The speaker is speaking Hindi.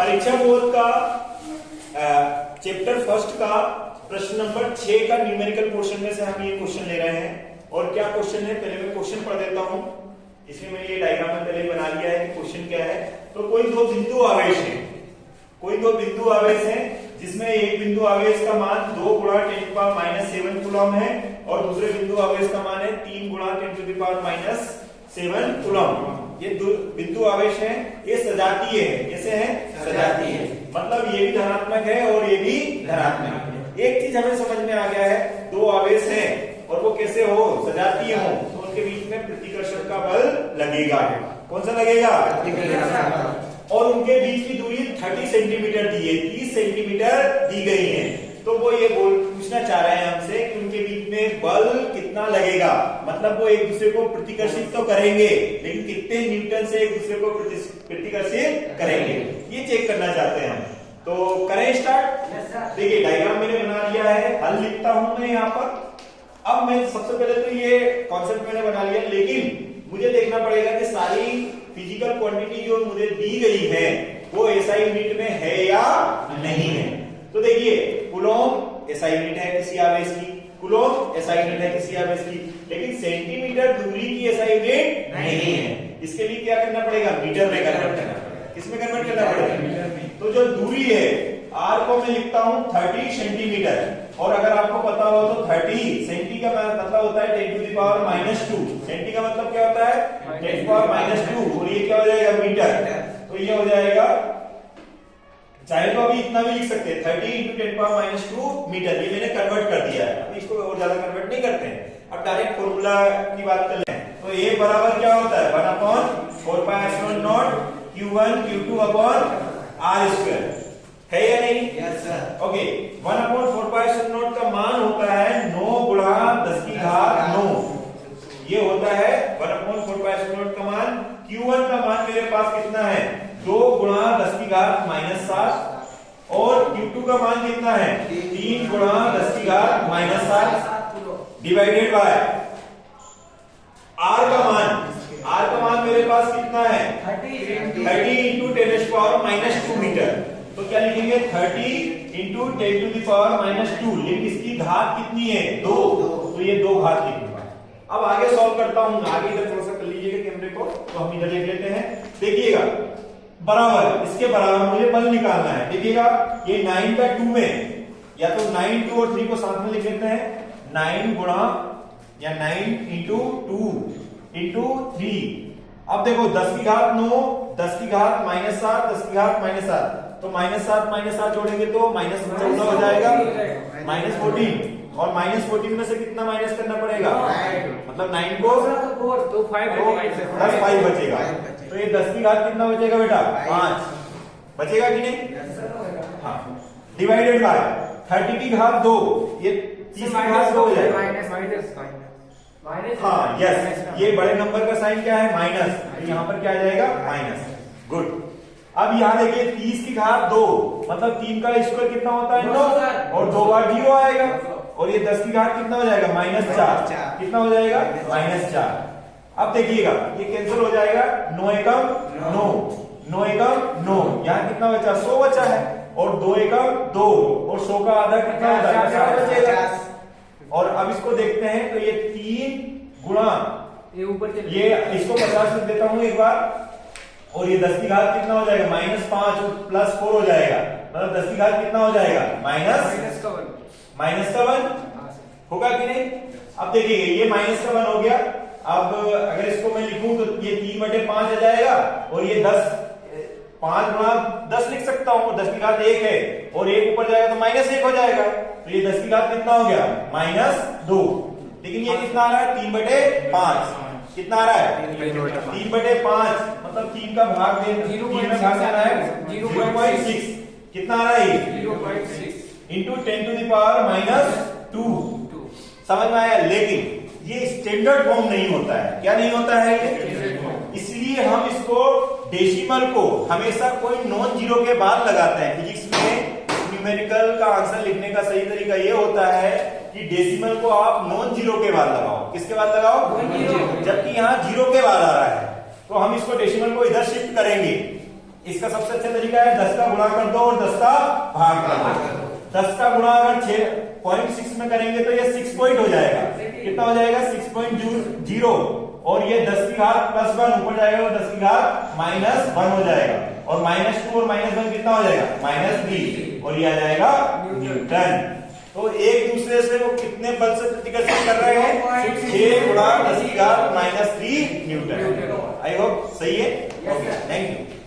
परीक्षा बोर्ड का चैप्टर फर्स्ट का प्रश्न नंबर 6 का न्यूमेरिकल पोर्शन में से हम ये क्वेश्चन ले रहे हैं। और क्या क्वेश्चन है, पहले मैं क्वेश्चन पढ़ देता हूं। इसमें मैंने ये डायग्राम में पहले बना लिया है कि क्वेश्चन क्या है। तो कोई दो बिंदु आवेश है, कोई दो बिंदु आवेश है जिसमें एक बिंदु आवेश का मान 2 गुणा 10⁻⁷ कूलम है और दूसरे बिंदु आवेश का मान है 3 गुणा 10⁻⁷ कूलम। ये दो बिंदु आवेश है, ये सजातीय है। कैसे है? सजातीय है, मतलब ये भी धनात्मक है और ये भी धनात्मक है। एक चीज हमें समझ में आ गया है, दो आवेश है और वो कैसे हो, सजातीय हो, तो उनके बीच में प्रतिकर्षण का बल लगेगा। कौन सा लगेगा? और उनके बीच की दूरी 30 सेंटीमीटर दी है, 30 सेंटीमीटर दी गई है। तो वो ये पूछना चाह रहे हैं हमसे कि उनके बीच में बल कितना लगेगा, मतलब वो एक दूसरे को प्रतिकर्षित तो करेंगे लेकिन कितने न्यूटन से एक दूसरे को प्रतिकर्षित करेंगे, ये चेक करना चाहते हैं हम। तो करें स्टार्ट। देखिए डायग्राम मैंने बना लिया है, हल लिखता हूं मैं यहाँ पर। अब मैं सबसे पहले तो ये कॉन्सेप्ट मैंने बना लिया, लेकिन मुझे देखना पड़ेगा कि सारी फिजिकल क्वांटिटी जो मुझे दी गई है वो एसआई यूनिट में है या नहीं है। तो देखिए कूलम एसआई यूनिट है किसी आवेश की, कूलम एसआई यूनिट है किसी आवेश की, लेकिन सेंटीमीटर दूरी की एसआई यूनिट नहीं है। इसके लिए क्या करना पड़ेगा? मीटर में कन्वर्ट करना पड़ेगा। किसमें कन्वर्ट करना पड़ेगा? मीटर में। तो जो दूरी है आर को मैं लिखता हूं 30 सेंटीमीटर, और अगर आपको पता हो तो 30 सेंटी का मतलब होता है 10⁻⁻²। सेंटी का मतलब क्या होता है? 10⁻², और ये क्या हो जाएगा? मीटर। तो ये हो जाएगा, चाहे तो अभी इतना भी लिख सकते हैं, 30 × 10⁻² मीटर। ये मैंने कन्वर्ट कर दिया है, अभी इसको और ज्यादा कन्वर्ट नहीं करते हैं। अब डायरेक्ट फॉर्मूला की बात कर लें तो ये बराबर क्या होता है? 1/4πε0 Q1 Q2/r² है या नहीं? Yes sir. ओके, 1/4πε0 का मान होता है 9 गुणा 10⁹ ये होता है 1/4πε0 का मान। Q1 का मान मेरे पास कितना है? 2 गुणा 10⁻⁷, और Q2 का मान कितना है? 3 गुणा 10⁻⁷ डिवाइडेड बाय R का मान मेरे पास कितना है? 30 × 10⁻² मीटर। तो क्या लिखेंगे? 30 × 10⁻², लेकिन इसकी घात कितनी है? 2, तो ये 2 घात लिखूंगा। अब आगे सॉल्व करता हूं, आगे इधर थोड़ा सा कर लीजिएगा कैमरे को, तो हम इधर लिख लेते हैं। देखिएगा बराबर, इसके बराबर मुझे बल निकालना है। देखिएगा ये 9/2 में, या तो 9, 2 और 3 को साथ में लिख लेते हैं। 9 गुणा या 9 × 2 × 3। अब देखो 10⁻9, 10⁻⁻7, 10⁻⁻7, तो -7 जोड़ेंगे तो -14 हो जाएगा, -14, और -14 में से कितना माइनस करना पड़ेगा? मतलब 9 को तो 5 बचेगा। तो ये 10⁻⁻ कितना बचेगा बेटा? 5 बचेगा कि नहीं? हाँ, डिवाइडेड बाय 30⁻2, ये 30⁻2 हो जाएगा। हाँ यस, ये बड़े नंबर का साइन क्या है? माइनस, तो यहाँ पर क्या आ जाएगा? माइनस। गुड। अब यहाँ देखिए 30⁻2 मतलब 3 का स्क्वायर कितना होता है? 9, और 2 बार 0 आएगा, और ये 10⁻⁻ कितना हो जाएगा? -4। कितना हो जाएगा? -4। अब देखिएगा ये कैंसिल हो जाएगा, 9 एकम 9, 9 एकम 9, यहाँ कितना बचा? 100 बचा है, और 2 एकम 2, और 100 का आधा कितना बचेगा? और अब इसको देखते हैं, तो ये 3 गुणा ये ऊपर ये इसको 50 लिख देता हूं एक बार, और ये 10⁻ कितना हो जाएगा? -5 और +4 हो जाएगा, मतलब 10⁻ कितना हो जाएगा? -1 होगा कि नहीं? अब देखिए ये -1 हो गया। अब अगर इसको मैं लिखूं तो ये 3/5 आ जाएगा, और ये 5 गुणा 10 लिख सकता हूं, 10⁻1 है, और 1 ऊपर जाएगा तो -1 हो जाएगा, तो ये 10⁻ कितना हो गया? -2। लेकिन ये कितना आ रहा है? 3/5। कितना आ रहा है? 3/5, मतलब 3 का भाग दे, 3 में भाग देना है 0.6। कितना आ रहा है? 0.6 × 10⁻⁻2। समझ में आया? लेकिन ये स्टैंडर्ड फॉर्म नहीं होता है। क्या नहीं होता है? इसलिए हम इसको डेसिमल को हमेशा कोई नॉन जीरो के बाद लगाते हैं। फिजिक्स में न्यूमेरिकल का आंसर लिखने का सही तरीका ये होता है कि डेसिमल को आप नॉन जीरो के बाद लगाओ। किसके बाद लगाओ? जबकि यहाँ जीरो के बाद आ रहा है, तो हम इसको डेसिमल को इधर शिफ्ट करेंगे। इसका सबसे अच्छा तरीका है 10 का गुणा कर दो और 10 का भाग कर दो। 10 का गुणा अगर 6.6 में करेंगे तो ये 6 पॉइंट हो जाएगा। कितना हो जाएगा? 6.0 और ये 10 की घात +1 ऊपर जाएगा और 10 की घात -1 हो जाएगा और -2 और -1 कितना हो जाएगा? -3 और ये आ जाएगा न्यूटन। तो एक दूसरे से वो कितने बल से प्रतिकर्षण कर रहे हैं? 6 गुणा 10 की घात -3 न्यूटन। आई होप सही है। Okay, thank you.